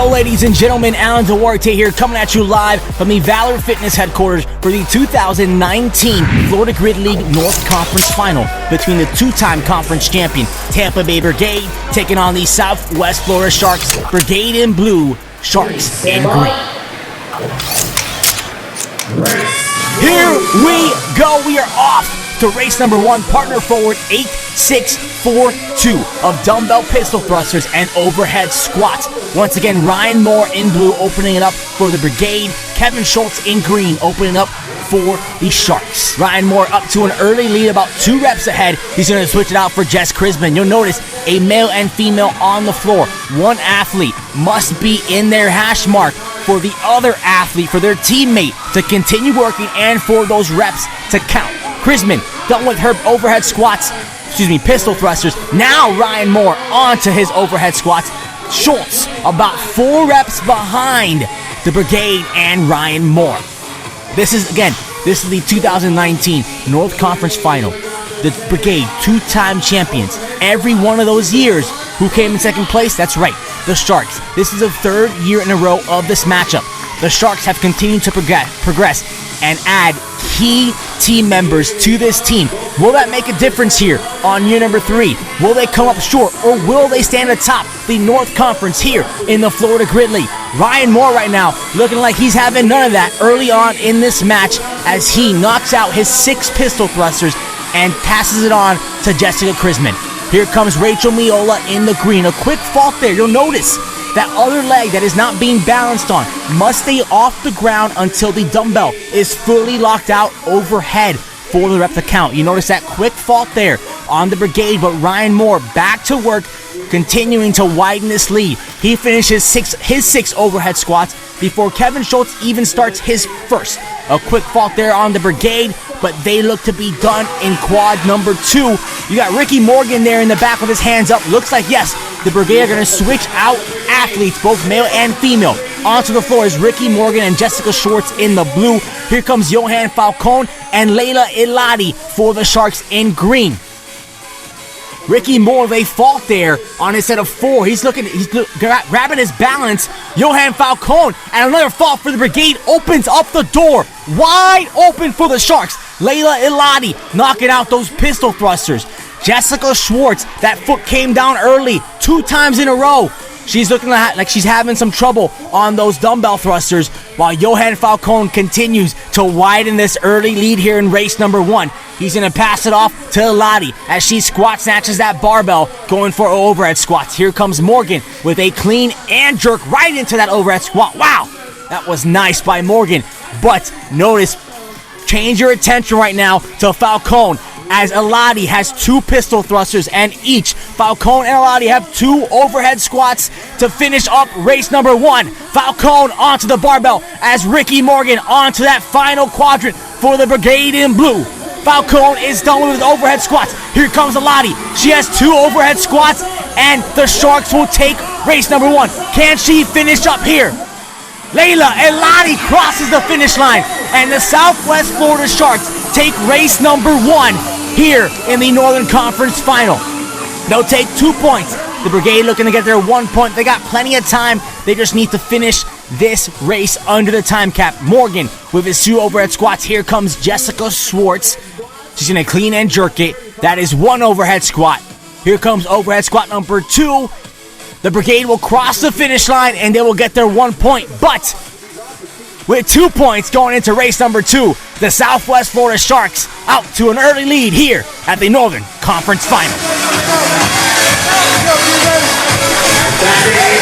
Hello, ladies and gentlemen. Alan Duarte here, coming at you live from the Valor Fitness headquarters for the 2019 Florida Grid League North Conference Final between the two-time conference champion Tampa Bay Brigade taking on the Southwest Florida Sharks. Brigade in blue, Sharks in green. Here we go. We are off to race number one. Partner forward 8-6-4-2 of dumbbell pistol thrusters and overhead squats. Once again, Ryan Moore in blue opening it up for the Brigade. Kevin Schultz in green opening up for the Sharks. Ryan Moore up to an early lead, about 2 reps ahead. He's going to switch it out for Jess Crisman. You'll notice a male and female on the floor. One athlete must be in their hash mark for the other athlete, for their teammate to continue working and for those reps to count. Crisman done with her overhead squats, pistol thrusters. Now Ryan Moore onto his overhead squats. Schultz about 4 reps behind the Brigade and Ryan Moore. This is the 2019 North Conference Final. The Brigade, 2-time champions. Every one of those years, who came in second place? That's right, the Sharks. This is the 3rd year in a row of this matchup. The Sharks have continued to progress and add key team members to this team. Will that make a difference here on year number 3? Will they come up short, or will they stand atop the North Conference here in the Florida Grid League? Ryan Moore right now looking like he's having none of that early on in this match as he knocks out his 6 pistol thrusters and passes it on to Jessica Crisman. Here comes Rachel Miola in the green. A quick fault there. You'll notice that other leg that is not being balanced on must stay off the ground until the dumbbell is fully locked out overhead for the rep to count. You notice that quick fault there on the Brigade, but Ryan Moore back to work, continuing to widen this lead. He finishes his 6 overhead squats before Kevin Schultz even starts his first. A quick fault there on the Brigade, but they look to be done in quad number 2. You got Ricky Morgan there in the back with his hands up. Looks like, yes, the Brigade are going to switch out athletes, both male and female. Onto the floor is Ricky Morgan and Jessica Schwartz in the blue. Here comes Johan Falcone and Layla Eladi for the Sharks in green. Ricky Moore, they fault there on his set of 4. He's grabbing his balance. Johan Falcone, and another fault for the Brigade, opens up the door. Wide open for the Sharks. Layla Eladi knocking out those pistol thrusters. Jessica Schwartz, that foot came down early 2 times in a row. She's looking like she's having some trouble on those dumbbell thrusters, while Johan Falcone continues to widen this early lead here in race number 1. He's going to pass it off to Eladi as she squat snatches that barbell, going for overhead squats. Here comes Morgan with a clean and jerk right into that overhead squat. Wow, that was nice by Morgan. But notice, change your attention right now to Falcone, as Eladi has 2 pistol thrusters, and each Falcone and Eladi have 2 overhead squats to finish up race number 1. Falcone onto the barbell as Ricky Morgan onto that final quadrant for the Brigade in blue. Falcone is done with his overhead squats. Here comes Eladi. She has 2 overhead squats, and the Sharks will take race number 1. Can she finish up here? Layla Eladi crosses the finish line, and the Southwest Florida Sharks take race number 1 here in the Northern Conference Final. They'll take 2 points. The Brigade looking to get their 1 point. They got plenty of time. They just need to finish this race under the time cap. Morgan with his 2 overhead squats. Here comes Jessica Schwartz. She's going to clean and jerk it. That is 1 overhead squat. Here comes overhead squat number 2. The Brigade will cross the finish line and they will get their 1 point. But with 2 points going into race number 2, the Southwest Florida Sharks out to an early lead here at the Northern Conference Final. Saturday,